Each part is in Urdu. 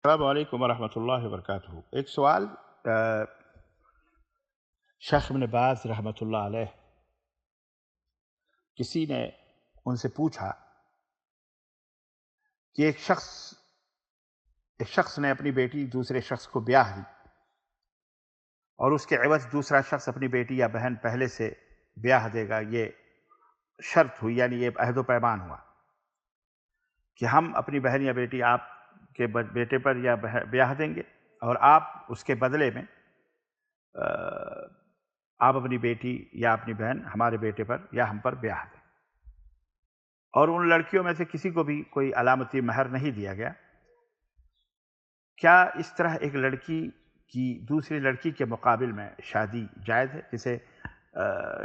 السلام علیکم ورحمۃ اللہ وبرکاتہ۔ ایک سوال شیخ ابن باز رحمۃ اللہ علیہ، کسی نے ان سے پوچھا کہ ایک شخص نے اپنی بیٹی دوسرے شخص کو بیاہ دی اور اس کے عوض دوسرا شخص اپنی بیٹی یا بہن پہلے سے بیاہ دے گا، یہ شرط ہوئی، یعنی یہ عہد و پیمان ہوا کہ ہم اپنی بہن یا بیٹی آپ کے بیٹے پر یا بیاہ دیں گے اور آپ اس کے بدلے میں آپ اپنی بیٹی یا اپنی بہن ہمارے بیٹے پر یا ہم پر بیاہ دیں، اور ان لڑکیوں میں سے کسی کو بھی کوئی علامتی مہر نہیں دیا گیا۔ کیا اس طرح ایک لڑکی کی دوسری لڑکی کے مقابل میں شادی جائز ہے، جسے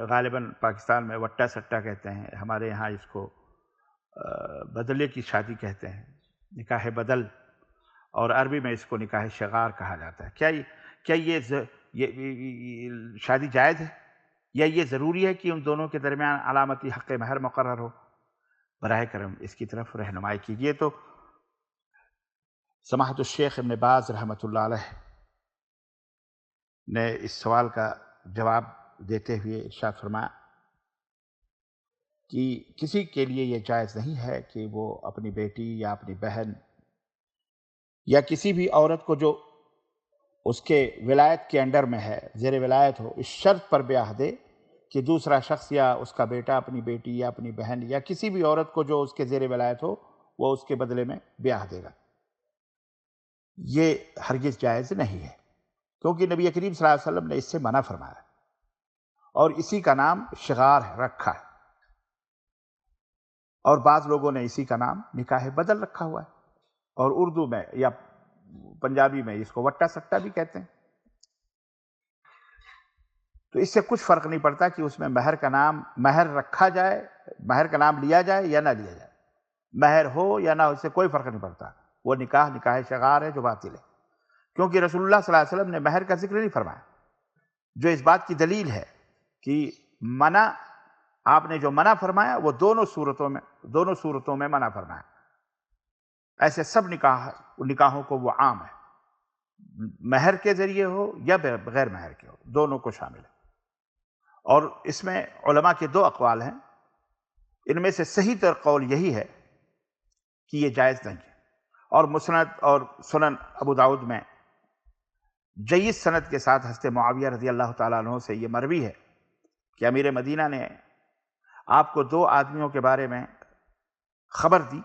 غالباً پاکستان میں وٹا سٹا کہتے ہیں، ہمارے یہاں اس کو بدلے کی شادی کہتے ہیں، نکاح بدل، اور عربی میں اس کو نکاح شغار کہا جاتا ہے۔ کیا یہ شادی جائز ہے، یا یہ ضروری ہے کہ ان دونوں کے درمیان علامتی حق مہر مقرر ہو؟ براہ کرم اس کی طرف رہنمائی کیجیے۔ تو سماحت الشیخ ابن باز رحمۃ اللہ علیہ نے اس سوال کا جواب دیتے ہوئے ارشاد فرمایا کہ کسی کے لیے یہ جائز نہیں ہے کہ وہ اپنی بیٹی یا اپنی بہن یا کسی بھی عورت کو جو اس کے ولایت کے انڈر میں ہے، زیر ولایت ہو، اس شرط پر بیاہ دے کہ دوسرا شخص یا اس کا بیٹا اپنی بیٹی یا اپنی بہن یا کسی بھی عورت کو جو اس کے زیر ولایت ہو وہ اس کے بدلے میں بیاہ دے گا۔ یہ ہرگز جائز نہیں ہے، کیونکہ نبی کریم صلی اللہ علیہ وسلم نے اس سے منع فرمایا اور اسی کا نام شغار رکھا ہے، اور بعض لوگوں نے اسی کا نام نکاح بدل رکھا ہوا ہے، اور اردو میں یا پنجابی میں اس کو وٹا سٹا بھی کہتے ہیں۔ تو اس سے کچھ فرق نہیں پڑتا کہ اس میں مہر رکھا جائے، مہر کا نام لیا جائے یا نہ لیا جائے، مہر ہو یا نہ ہو، اس سے کوئی فرق نہیں پڑتا۔ وہ نکاح شغار ہے جو باطل ہے، کیونکہ رسول اللہ صلی اللہ علیہ وسلم نے مہر کا ذکر نہیں فرمایا، جو اس بات کی دلیل ہے کہ آپ نے جو منع فرمایا وہ دونوں صورتوں میں منع فرمایا۔ ایسے سب نکاحوں کو وہ عام ہے، مہر کے ذریعے ہو یا بغیر مہر کے ہو، دونوں کو شامل ہے۔ اور اس میں علماء کے دو اقوال ہیں، ان میں سے صحیح تر قول یہی ہے کہ یہ جائز نہیں ہے، اور مسند اور سنن ابو داؤد میں جید سند کے ساتھ حضرت معاویہ رضی اللہ تعالیٰ عنہ سے یہ مروی ہے کہ امیر مدینہ نے آپ کو دو آدمیوں کے بارے میں خبر دی،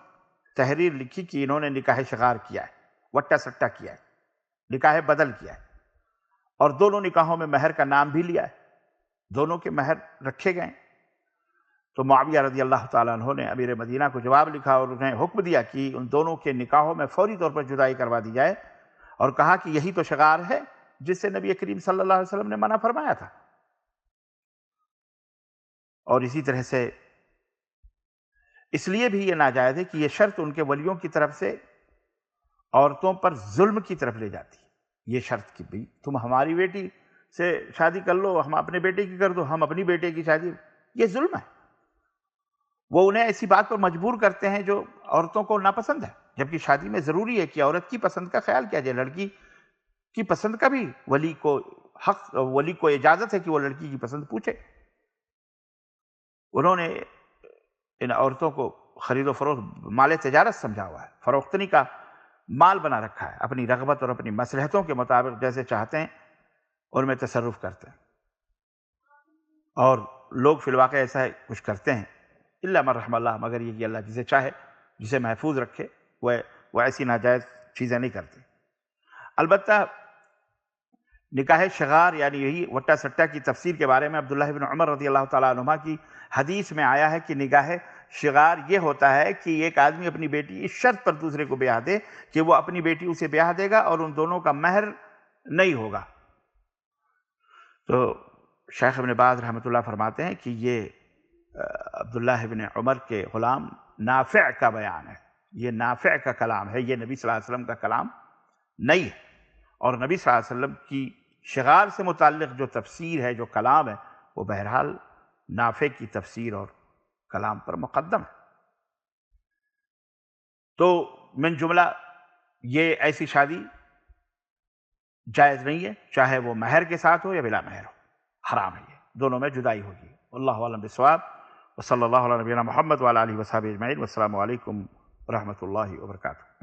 تحریر لکھی کہ انہوں نے نکاح شغار کیا ہے، وٹا سٹا کیا ہے، نکاح بدل کیا ہے، اور دونوں نکاحوں میں مہر کا نام بھی لیا ہے، دونوں کے مہر رکھے گئے۔ تو معاویہ رضی اللہ تعالیٰ عنہ نے امیر مدینہ کو جواب لکھا اور انہیں حکم دیا کہ ان دونوں کے نکاحوں میں فوری طور پر جدائی کروا دی جائے، اور کہا کہ یہی تو شغار ہے جس سے نبی کریم صلی اللہ علیہ وسلم نے منع فرمایا تھا۔ اور اسی طرح سے اس لیے بھی یہ ناجائز ہے کہ یہ شرط ان کے ولیوں کی طرف سے عورتوں پر ظلم کی طرف لے جاتی ہے۔ یہ شرط کہ بھئی تم ہماری بیٹی سے شادی کر لو، ہم اپنے بیٹے کی کر دو، ہم اپنی بیٹے کی شادی، یہ ظلم ہے۔ وہ انہیں ایسی بات پر مجبور کرتے ہیں جو عورتوں کو ناپسند ہے، جبکہ شادی میں ضروری ہے کہ عورت کی پسند کا خیال کیا جائے، لڑکی کی پسند کا بھی ولی کو اجازت ہے کہ وہ لڑکی کی پسند پوچھے۔ انہوں نے ان عورتوں کو خرید و فروخت مال تجارت سمجھا ہوا ہے، فروختنی کا مال بنا رکھا ہے، اپنی رغبت اور اپنی مصلحتوں کے مطابق جیسے چاہتے ہیں ان میں تصرف کرتے ہیں، اور لوگ فی الواقع ایسا کچھ کرتے ہیں، الا من رحم اللہ، مگر یہ کہ اللہ جسے چاہے، جسے محفوظ رکھے، وہ ایسی ناجائز چیزیں نہیں کرتے۔ البتہ نکاح شغار یعنی یہی وٹا سٹا کی تفسیر کے بارے میں عبداللہ بن عمر رضی اللہ تعالیٰ عنہما کی حدیث میں آیا ہے کہ نکاح شغار یہ ہوتا ہے کہ ایک آدمی اپنی بیٹی اس شرط پر دوسرے کو بیاہ دے کہ وہ اپنی بیٹی اسے بیاہ دے گا اور ان دونوں کا مہر نہیں ہوگا۔ تو شیخ ابن باز رحمۃ اللہ فرماتے ہیں کہ یہ عبداللہ بن عمر کے غلام نافع کا بیان ہے، یہ نافع کا کلام ہے، یہ نبی صلی اللہ علیہ وسلم کا کلام نہیں ہے، اور نبی صلی اللہ علیہ وسلم کی شغار سے متعلق جو تفسیر ہے، جو کلام ہے، وہ بہرحال نافع کی تفسیر اور کلام پر مقدم ہے۔ تو من جملہ یہ ایسی شادی جائز نہیں ہے، چاہے وہ مہر کے ساتھ ہو یا بلا مہر ہو، حرام ہے، یہ دونوں میں جدائی ہوگی۔ واللہ اعلم بالصواب، وصلی اللہ علی نبینا محمد وعلی آلہ وصحبہ اجمعین، والسلام علیکم ورحمۃ اللہ وبرکاتہ۔